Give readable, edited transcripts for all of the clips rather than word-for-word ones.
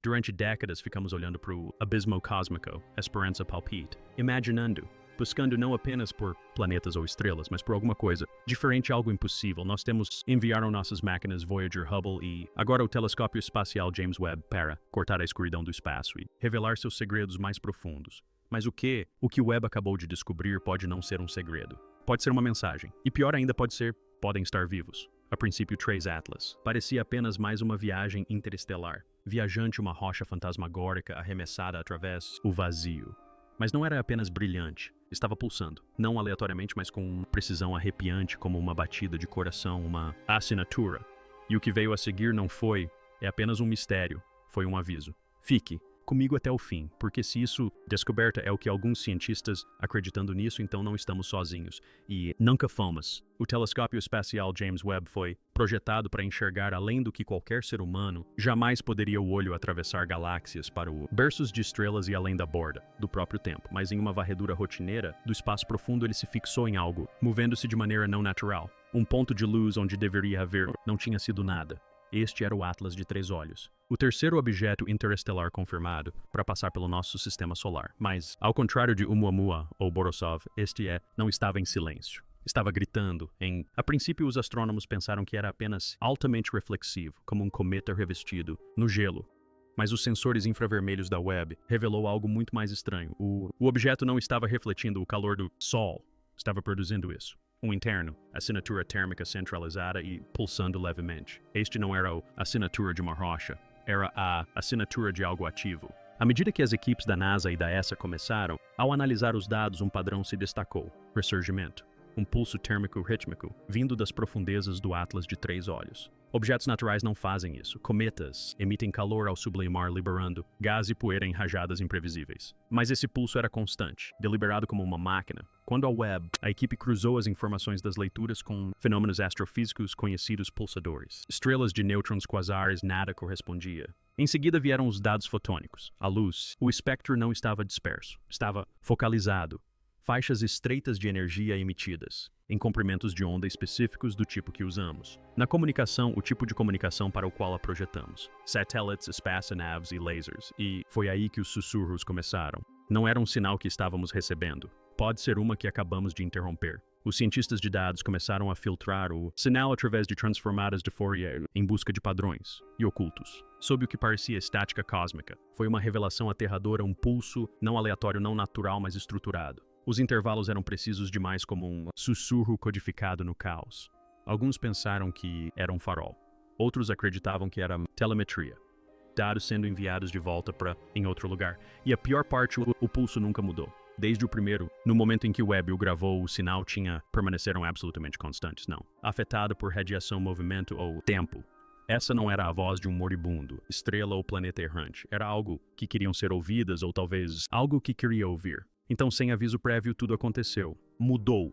Durante décadas ficamos olhando para o abismo cósmico, Esperança palpite, imaginando, buscando não apenas por planetas ou estrelas, mas por alguma coisa diferente, algo impossível. Nós enviaram nossas máquinas Voyager, Hubble e agora o telescópio espacial James Webb para cortar a escuridão do espaço e revelar seus segredos mais profundos. Mas o que o Webb acabou de descobrir pode não ser um segredo. Pode ser uma mensagem. E pior ainda podem estar vivos. A princípio, Trace Atlas parecia apenas mais uma viagem interestelar, viajante uma rocha fantasmagórica arremessada através do vazio. Mas não era apenas brilhante, estava pulsando, não aleatoriamente, mas com uma precisão arrepiante como uma batida de coração, uma assinatura. E o que veio a seguir é apenas um mistério, foi um aviso. Fique comigo até o fim, porque se isso descoberta é o que alguns cientistas acreditando nisso, então não estamos sozinhos. E nunca fomos. O telescópio espacial James Webb foi projetado para enxergar além do que qualquer ser humano jamais poderia o olho atravessar galáxias para o berços de estrelas e além da borda do próprio tempo, mas em uma varredura rotineira do espaço profundo ele se fixou em algo, movendo-se de maneira não natural. Um ponto de luz onde deveria haver não tinha sido nada. Este era o Atlas de 3 olhos. O terceiro objeto interestelar confirmado para passar pelo nosso sistema solar. Mas, ao contrário de Oumuamua ou Borisov, não estava em silêncio. Estava gritando. A princípio, os astrônomos pensaram que era apenas altamente reflexivo, como um cometa revestido no gelo. Mas os sensores infravermelhos da Webb revelou algo muito mais estranho. O objeto não estava refletindo o calor do Sol. Estava produzindo isso. Um interno, assinatura térmica centralizada e pulsando levemente. Este não era a assinatura de uma rocha, era a assinatura de algo ativo. À medida que as equipes da NASA e da ESA começaram, ao analisar os dados, um padrão se destacou: ressurgimento. Um pulso térmico rítmico, vindo das profundezas do Atlas de 3 olhos. Objetos naturais não fazem isso. Cometas emitem calor ao sublimar, liberando gás e poeira em rajadas imprevisíveis. Mas esse pulso era constante, deliberado como uma máquina. Quando a Webb, a equipe cruzou as informações das leituras com fenômenos astrofísicos conhecidos pulsadores. Estrelas de nêutrons, quasares, nada correspondia. Em seguida vieram os dados fotônicos. A luz. O espectro não estava disperso. Estava focalizado. Faixas estreitas de energia emitidas, em comprimentos de onda específicos do tipo que usamos. Na comunicação, o tipo de comunicação para o qual a projetamos. Satélites, espaçonaves e lasers. E foi aí que os sussurros começaram. Não era um sinal que estávamos recebendo. Pode ser uma que acabamos de interromper. Os cientistas de dados começaram a filtrar o sinal através de transformadas de Fourier em busca de padrões e ocultos. Sob o que parecia estática cósmica, foi uma revelação aterradora, um pulso não aleatório, não natural, mas estruturado. Os intervalos eram precisos demais, como um sussurro codificado no caos. Alguns pensaram que era um farol. Outros acreditavam que era telemetria. Dados sendo enviados de volta em outro lugar. E a pior parte, o pulso nunca mudou. Desde o primeiro, no momento em que o Webb o gravou, o sinal permaneceram absolutamente constantes, não. Afetado por radiação, movimento ou tempo. Essa não era a voz de um moribundo, estrela ou planeta errante. Era algo que queriam ser ouvidas ou talvez algo que queria ouvir. Então, sem aviso prévio, tudo aconteceu. Mudou.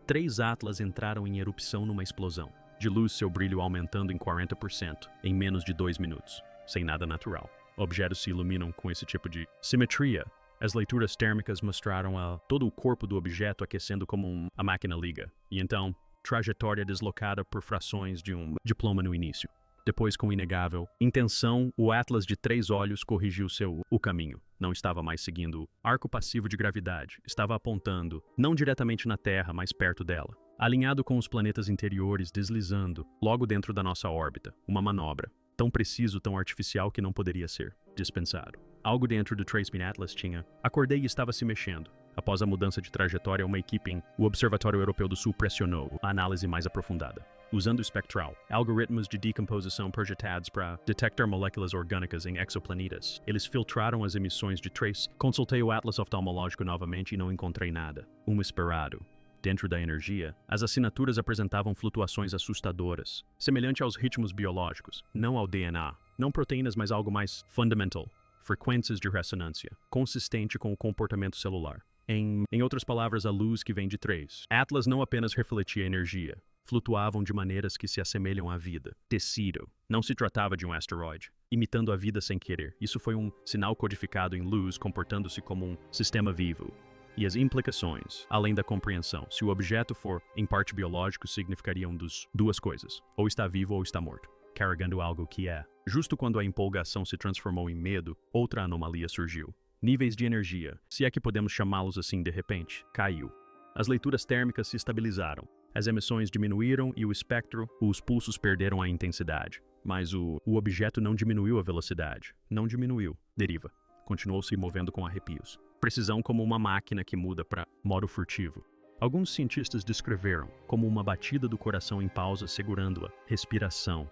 3 Atlas entraram em erupção numa explosão. De luz, seu brilho aumentando em 40% em menos de 2 minutos. Sem nada natural. Objetos se iluminam com esse tipo de simetria. As leituras térmicas mostraram todo o corpo do objeto aquecendo como a máquina liga. E então, trajetória deslocada por frações de um diploma no início. Depois, com inegável intenção, o Atlas de 3 olhos corrigiu o caminho. Não estava mais seguindo o arco passivo de gravidade. Estava apontando, não diretamente na Terra, mas perto dela. Alinhado com os planetas interiores, deslizando, logo dentro da nossa órbita. Uma manobra. Tão preciso, tão artificial que não poderia ser dispensado. Algo dentro do Trace Atlas tinha. Acordei e estava se mexendo. Após a mudança de trajetória, uma equipe o Observatório Europeu do Sul pressionou a análise mais aprofundada. Usando o espectral, algoritmos de decomposição projetados para detectar moléculas orgânicas em exoplanetas. Eles filtraram as emissões de Trace. Consultei o Atlas oftalmológico novamente e não encontrei nada. Esperado. Dentro da energia, as assinaturas apresentavam flutuações assustadoras, semelhante aos ritmos biológicos, não ao DNA, não proteínas, mas algo mais fundamental, frequências de ressonância, consistente com o comportamento celular. Em outras palavras, a luz que vem de Trace. Atlas não apenas refletia energia, flutuavam de maneiras que se assemelham à vida. Tecido. Não se tratava de um asteroide, imitando a vida sem querer. Isso foi um sinal codificado em luz, comportando-se como um sistema vivo. E as implicações, além da compreensão, se o objeto for, em parte biológico, significariam duas coisas. Ou está vivo ou está morto. carregando algo que é. Justo quando a empolgação se transformou em medo, outra anomalia surgiu. Níveis de energia, se é que podemos chamá-los assim de repente, caiu. As leituras térmicas se estabilizaram. As emissões diminuíram e o espectro, os pulsos perderam a intensidade. Mas o objeto não diminuiu a velocidade. Não diminuiu. Deriva. Continuou se movendo com arrepios. Precisão como uma máquina que muda para modo furtivo. Alguns cientistas descreveram como uma batida do coração em pausa segurando-a. Respiração.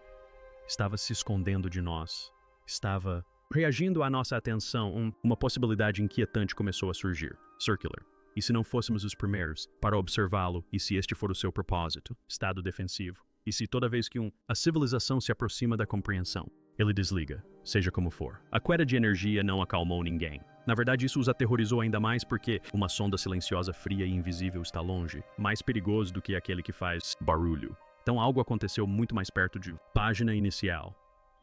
Estava se escondendo de nós. Estava reagindo à nossa atenção. Uma possibilidade inquietante começou a surgir. Circular. E se não fôssemos os primeiros para observá-lo, e se este for o seu propósito, estado defensivo, e se toda vez que a civilização se aproxima da compreensão, ele desliga, seja como for. A queda de energia não acalmou ninguém. Na verdade, isso os aterrorizou ainda mais porque uma sonda silenciosa, fria e invisível está longe, mais perigoso do que aquele que faz barulho. Então algo aconteceu muito mais perto de página inicial.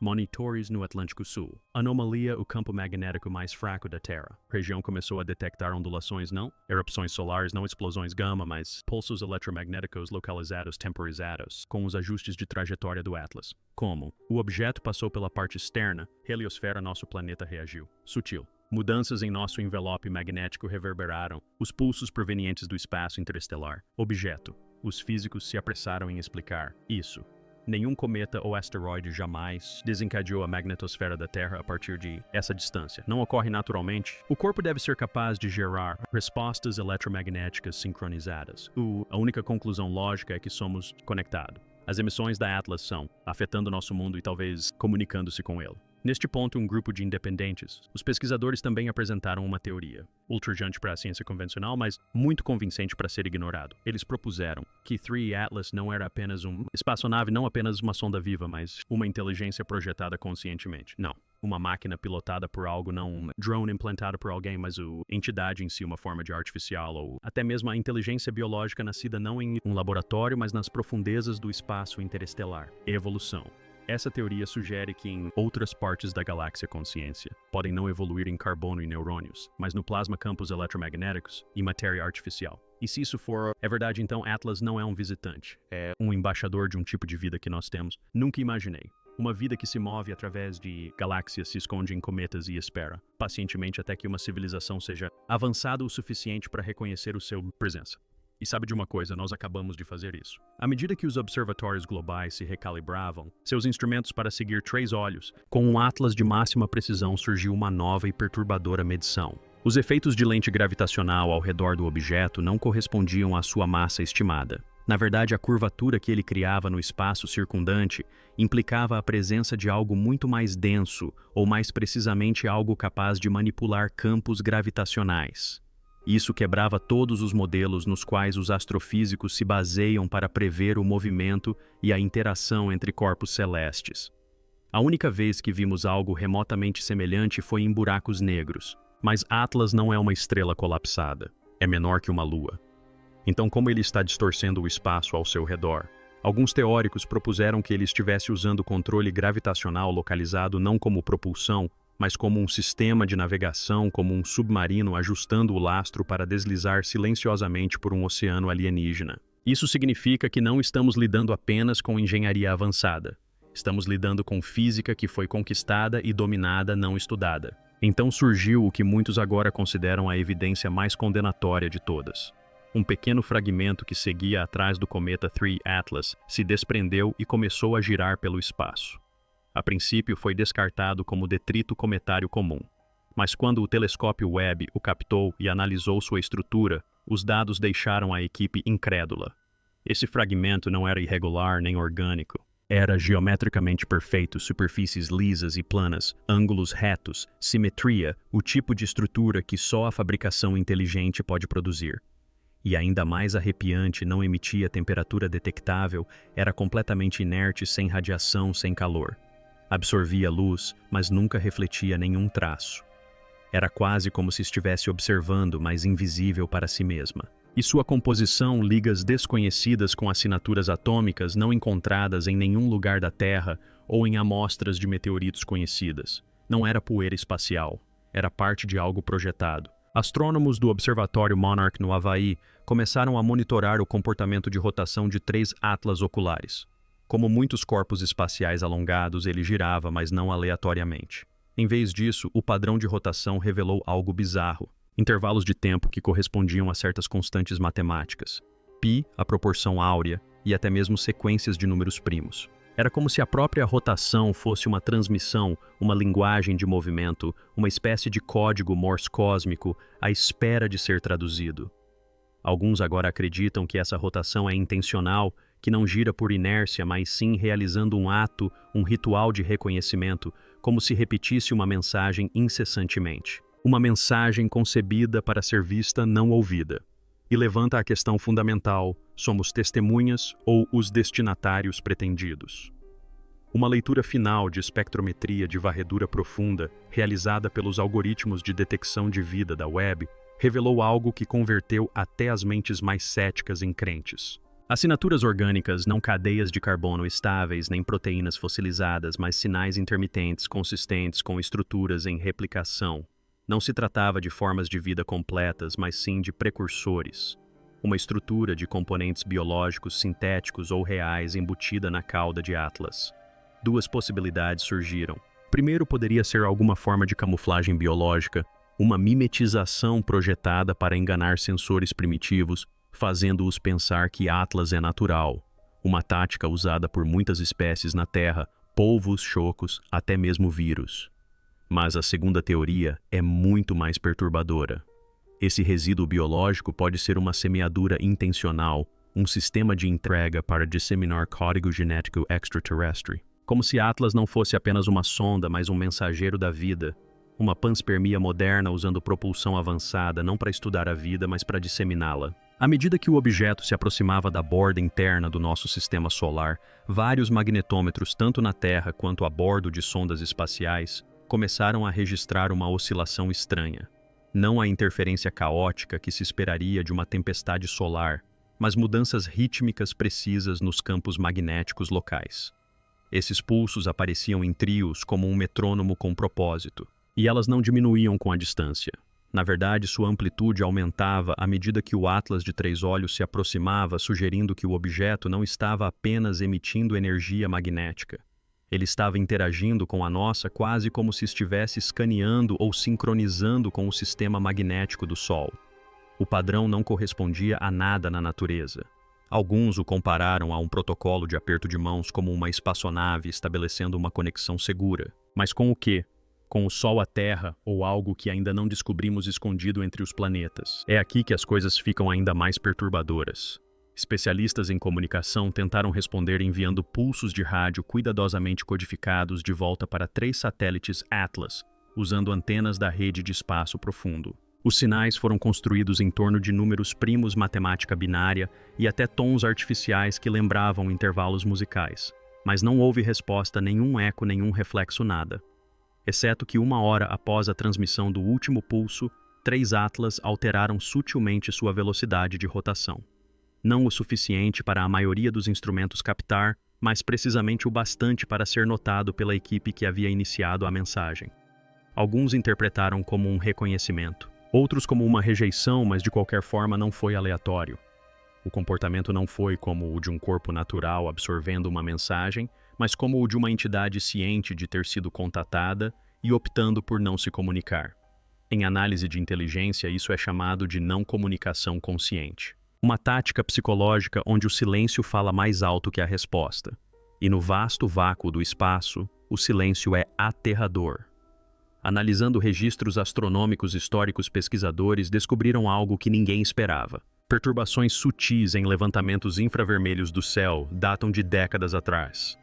Monitores no Atlântico Sul. Anomalia, o campo magnético mais fraco da Terra. A região começou a detectar ondulações não, erupções solares, não explosões gama, mas pulsos eletromagnéticos localizados temporizados, com os ajustes de trajetória do Atlas. Como? O objeto passou pela parte externa, heliosfera, nosso planeta reagiu. Sutil. Mudanças em nosso envelope magnético reverberaram, os pulsos provenientes do espaço interestelar. Objeto. Os físicos se apressaram em explicar isso. Nenhum cometa ou asteroide jamais desencadeou a magnetosfera da Terra a partir de essa distância. Não ocorre naturalmente. O corpo deve ser capaz de gerar respostas eletromagnéticas sincronizadas. A única conclusão lógica é que somos conectados. As emissões da Atlas são afetando nosso mundo e talvez comunicando-se com ele. Neste ponto, um grupo de independentes, os pesquisadores também apresentaram uma teoria, ultrajante para a ciência convencional, mas muito convincente para ser ignorado. Eles propuseram que 3 Atlas não era apenas uma espaçonave, não apenas uma sonda viva, mas uma inteligência projetada conscientemente. Não. Uma máquina pilotada por algo, não um drone implantado por alguém, mas a entidade em si, uma forma de artificial, ou até mesmo a inteligência biológica nascida não em um laboratório, mas nas profundezas do espaço interestelar. Evolução. Essa teoria sugere que em outras partes da galáxia consciência podem não evoluir em carbono e neurônios, mas no plasma campos eletromagnéticos e matéria artificial. E se isso for verdade, então Atlas não é um visitante, é um embaixador de um tipo de vida que nós temos. Nunca imaginei. Uma vida que se move através de galáxias, se esconde em cometas e espera, pacientemente até que uma civilização seja avançada o suficiente para reconhecer o seu presença. E sabe de uma coisa, nós acabamos de fazer isso. À medida que os observatórios globais se recalibravam, seus instrumentos para seguir 3 olhos, com um atlas de máxima precisão surgiu uma nova e perturbadora medição. Os efeitos de lente gravitacional ao redor do objeto não correspondiam à sua massa estimada. Na verdade, a curvatura que ele criava no espaço circundante implicava a presença de algo muito mais denso, ou mais precisamente algo capaz de manipular campos gravitacionais. Isso quebrava todos os modelos nos quais os astrofísicos se baseiam para prever o movimento e a interação entre corpos celestes. A única vez que vimos algo remotamente semelhante foi em buracos negros, mas Atlas não é uma estrela colapsada, é menor que uma lua. Então, como ele está distorcendo o espaço ao seu redor? Alguns teóricos propuseram que ele estivesse usando controle gravitacional localizado não como propulsão, mas como um sistema de navegação, como um submarino ajustando o lastro para deslizar silenciosamente por um oceano alienígena. Isso significa que não estamos lidando apenas com engenharia avançada. Estamos lidando com física que foi conquistada e dominada, não estudada. Então surgiu o que muitos agora consideram a evidência mais condenatória de todas. Um pequeno fragmento que seguia atrás do cometa 3 Atlas se desprendeu e começou a girar pelo espaço. A princípio foi descartado como detrito cometário comum, mas quando o telescópio Webb o captou e analisou sua estrutura, os dados deixaram a equipe incrédula. Esse fragmento não era irregular nem orgânico. Era geometricamente perfeito, superfícies lisas e planas, ângulos retos, simetria, o tipo de estrutura que só a fabricação inteligente pode produzir. E ainda mais arrepiante, não emitia temperatura detectável, era completamente inerte, sem radiação, sem calor. Absorvia luz, mas nunca refletia nenhum traço. Era quase como se estivesse observando, mas invisível para si mesma. E sua composição, ligas desconhecidas com assinaturas atômicas não encontradas em nenhum lugar da Terra ou em amostras de meteoritos conhecidas. Não era poeira espacial, era parte de algo projetado. Astrônomos do Observatório Monarch no Havaí começaram a monitorar o comportamento de rotação de 3 atlas oculares. Como muitos corpos espaciais alongados, ele girava, mas não aleatoriamente. Em vez disso, o padrão de rotação revelou algo bizarro. Intervalos de tempo que correspondiam a certas constantes matemáticas. Π, a proporção áurea, e até mesmo sequências de números primos. Era como se a própria rotação fosse uma transmissão, uma linguagem de movimento, uma espécie de código Morse cósmico à espera de ser traduzido. Alguns agora acreditam que essa rotação é intencional, que não gira por inércia, mas sim realizando um ato, um ritual de reconhecimento, como se repetisse uma mensagem incessantemente. Uma mensagem concebida para ser vista, não ouvida. E levanta a questão fundamental: somos testemunhas ou os destinatários pretendidos? Uma leitura final de espectrometria de varredura profunda, realizada pelos algoritmos de detecção de vida da web, revelou algo que converteu até as mentes mais céticas em crentes. Assinaturas orgânicas, não cadeias de carbono estáveis, nem proteínas fossilizadas, mas sinais intermitentes consistentes com estruturas em replicação. Não se tratava de formas de vida completas, mas sim de precursores. Uma estrutura de componentes biológicos sintéticos ou reais embutida na cauda de Atlas. Duas possibilidades surgiram. Primeiro, poderia ser alguma forma de camuflagem biológica, uma mimetização projetada para enganar sensores primitivos, fazendo-os pensar que Atlas é natural. Uma tática usada por muitas espécies na Terra, polvos, chocos, até mesmo vírus. Mas a segunda teoria é muito mais perturbadora. Esse resíduo biológico pode ser uma semeadura intencional, um sistema de entrega para disseminar código genético extraterrestre. Como se Atlas não fosse apenas uma sonda, mas um mensageiro da vida. Uma panspermia moderna usando propulsão avançada não para estudar a vida, mas para disseminá-la. À medida que o objeto se aproximava da borda interna do nosso sistema solar, vários magnetômetros, tanto na Terra quanto a bordo de sondas espaciais, começaram a registrar uma oscilação estranha. Não a interferência caótica que se esperaria de uma tempestade solar, mas mudanças rítmicas precisas nos campos magnéticos locais. Esses pulsos apareciam em trios como um metrônomo com propósito, e elas não diminuíam com a distância. Na verdade, sua amplitude aumentava à medida que o Atlas de 3 olhos se aproximava, sugerindo que o objeto não estava apenas emitindo energia magnética. Ele estava interagindo com a nossa quase como se estivesse escaneando ou sincronizando com o sistema magnético do Sol. O padrão não correspondia a nada na natureza. Alguns o compararam a um protocolo de aperto de mãos como uma espaçonave estabelecendo uma conexão segura. Mas com o quê? Com o Sol à Terra ou algo que ainda não descobrimos escondido entre os planetas? É aqui que as coisas ficam ainda mais perturbadoras. Especialistas em comunicação tentaram responder enviando pulsos de rádio cuidadosamente codificados de volta para 3 satélites Atlas, usando antenas da rede de espaço profundo. Os sinais foram construídos em torno de números primos matemática binária e até tons artificiais que lembravam intervalos musicais. Mas não houve resposta, nenhum eco, nenhum reflexo, nada. Exceto que 1 hora após a transmissão do último pulso, 3 Atlas alteraram sutilmente sua velocidade de rotação. Não o suficiente para a maioria dos instrumentos captar, mas precisamente o bastante para ser notado pela equipe que havia iniciado a mensagem. Alguns interpretaram como um reconhecimento, outros como uma rejeição, mas de qualquer forma não foi aleatório. O comportamento não foi como o de um corpo natural absorvendo uma mensagem, mas como o de uma entidade ciente de ter sido contatada e optando por não se comunicar. Em análise de inteligência, isso é chamado de não comunicação consciente. Uma tática psicológica onde o silêncio fala mais alto que a resposta. E no vasto vácuo do espaço, o silêncio é aterrador. Analisando registros astronômicos históricos, pesquisadores descobriram algo que ninguém esperava. Perturbações sutis em levantamentos infravermelhos do céu datam de décadas atrás.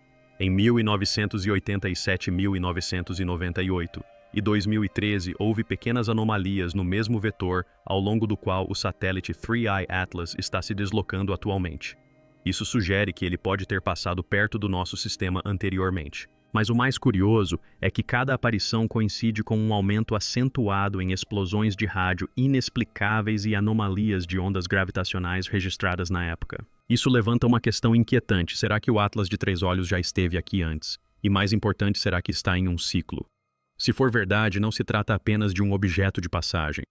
Em 1987 e 1998 e 2013 houve pequenas anomalias no mesmo vetor ao longo do qual o satélite 3i Atlas está se deslocando atualmente. Isso sugere que ele pode ter passado perto do nosso sistema anteriormente. Mas o mais curioso é que cada aparição coincide com um aumento acentuado em explosões de rádio inexplicáveis e anomalias de ondas gravitacionais registradas na época. Isso levanta uma questão inquietante: será que o Atlas de 3 olhos já esteve aqui antes? E mais importante, será que está em um ciclo? Se for verdade, não se trata apenas de um objeto de passagem.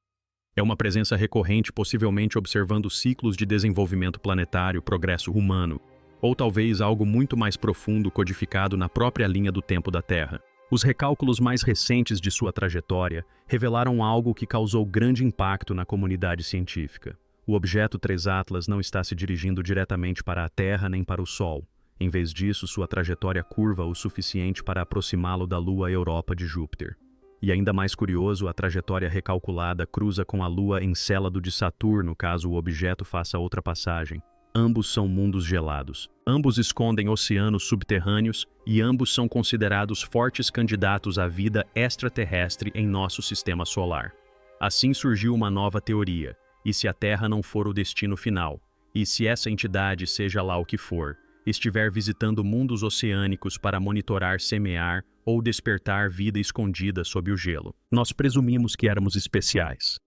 É uma presença recorrente, possivelmente observando ciclos de desenvolvimento planetário, progresso humano. ou talvez algo muito mais profundo codificado na própria linha do tempo da Terra. Os recálculos mais recentes de sua trajetória revelaram algo que causou grande impacto na comunidade científica. O objeto 3 Atlas não está se dirigindo diretamente para a Terra nem para o Sol. Em vez disso, sua trajetória curva o suficiente para aproximá-lo da Lua Europa de Júpiter. E ainda mais curioso, a trajetória recalculada cruza com a Lua Encélado de Saturno caso o objeto faça outra passagem. Ambos são mundos gelados. Ambos escondem oceanos subterrâneos e ambos são considerados fortes candidatos à vida extraterrestre em nosso sistema solar. Assim surgiu uma nova teoria. E se a Terra não for o destino final? E se essa entidade, seja lá o que for, estiver visitando mundos oceânicos para monitorar, semear ou despertar vida escondida sob o gelo? Nós presumimos que éramos especiais.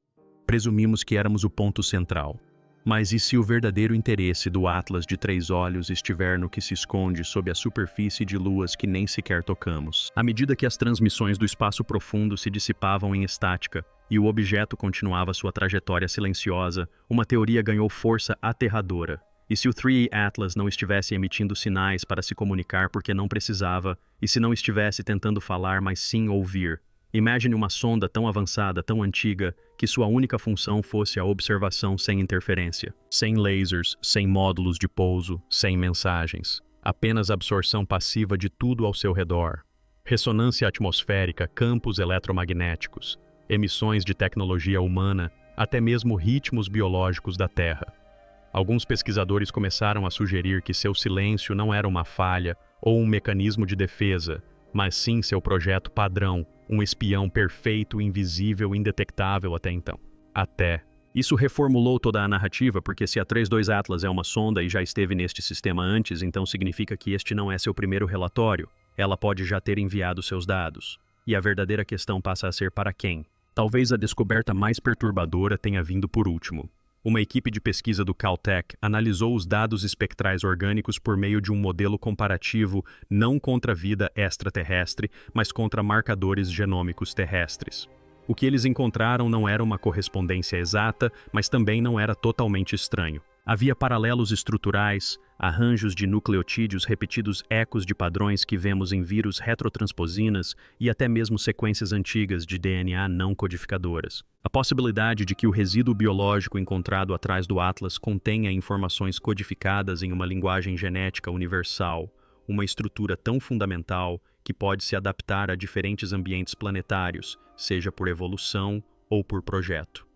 Presumimos que éramos o ponto central. Mas e se o verdadeiro interesse do Atlas de 3 olhos estiver no que se esconde sob a superfície de luas que nem sequer tocamos? À medida que as transmissões do espaço profundo se dissipavam em estática e o objeto continuava sua trajetória silenciosa, uma teoria ganhou força aterradora. E se o 3 Atlas não estivesse emitindo sinais para se comunicar porque não precisava, e se não estivesse tentando falar, mas sim ouvir? Imagine uma sonda tão avançada, tão antiga, que sua única função fosse a observação sem interferência. Sem lasers, sem módulos de pouso, sem mensagens. Apenas absorção passiva de tudo ao seu redor. Ressonância atmosférica, campos eletromagnéticos, emissões de tecnologia humana, até mesmo ritmos biológicos da Terra. Alguns pesquisadores começaram a sugerir que seu silêncio não era uma falha ou um mecanismo de defesa, mas sim seu projeto padrão, um espião perfeito, invisível, indetectável até então. Isso reformulou toda a narrativa, porque se a 32 Atlas é uma sonda e já esteve neste sistema antes, então significa que este não é seu primeiro relatório. Ela pode já ter enviado seus dados. E a verdadeira questão passa a ser para quem? Talvez a descoberta mais perturbadora tenha vindo por último. Uma equipe de pesquisa do Caltech analisou os dados espectrais orgânicos por meio de um modelo comparativo não contra a vida extraterrestre, mas contra marcadores genômicos terrestres. O que eles encontraram não era uma correspondência exata, mas também não era totalmente estranho. Havia paralelos estruturais, arranjos de nucleotídeos repetidos, ecos de padrões que vemos em vírus retrotransposinas e até mesmo sequências antigas de DNA não codificadoras. A possibilidade de que o resíduo biológico encontrado atrás do Atlas contenha informações codificadas em uma linguagem genética universal, uma estrutura tão fundamental que pode se adaptar a diferentes ambientes planetários, seja por evolução ou por projeto.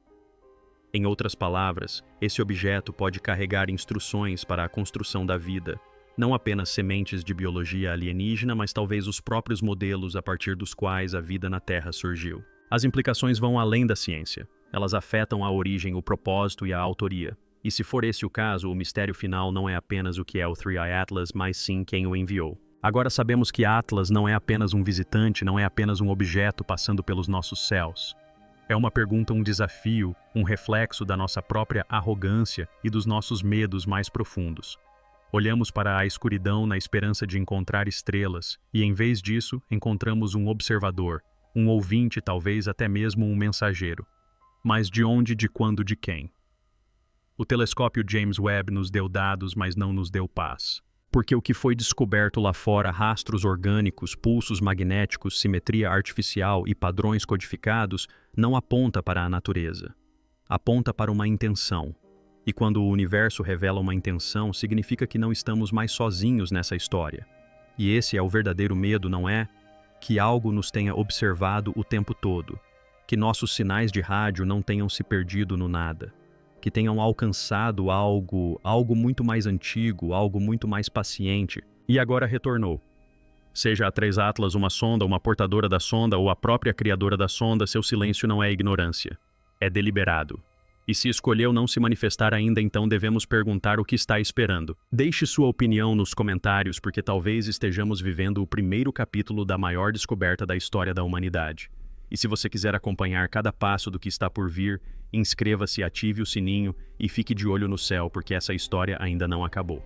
Em outras palavras, esse objeto pode carregar instruções para a construção da vida, não apenas sementes de biologia alienígena, mas talvez os próprios modelos a partir dos quais a vida na Terra surgiu. As implicações vão além da ciência. Elas afetam a origem, o propósito e a autoria. E se for esse o caso, o mistério final não é apenas o que é o 3i Atlas, mas sim quem o enviou. Agora sabemos que Atlas não é apenas um visitante, não é apenas um objeto passando pelos nossos céus. É uma pergunta, um desafio, um reflexo da nossa própria arrogância e dos nossos medos mais profundos. Olhamos para a escuridão na esperança de encontrar estrelas e, em vez disso, encontramos um observador, um ouvinte, talvez até mesmo um mensageiro. Mas de onde, de quando, de quem? O telescópio James Webb nos deu dados, mas não nos deu paz. Porque o que foi descoberto lá fora, rastros orgânicos, pulsos magnéticos, simetria artificial e padrões codificados, não aponta para a natureza. Aponta para uma intenção. E quando o universo revela uma intenção, significa que não estamos mais sozinhos nessa história. E esse é o verdadeiro medo, não é? Que algo nos tenha observado o tempo todo. Que nossos sinais de rádio não tenham se perdido no nada. Que tenham alcançado algo muito mais antigo, algo muito mais paciente, e agora retornou. Seja a 3 Atlas uma sonda, uma portadora da sonda ou a própria criadora da sonda, seu silêncio não é ignorância. É deliberado. E se escolheu não se manifestar ainda, então devemos perguntar o que está esperando. Deixe sua opinião nos comentários, porque talvez estejamos vivendo o primeiro capítulo da maior descoberta da história da humanidade. E se você quiser acompanhar cada passo do que está por vir, inscreva-se, ative o sininho e fique de olho no céu, porque essa história ainda não acabou.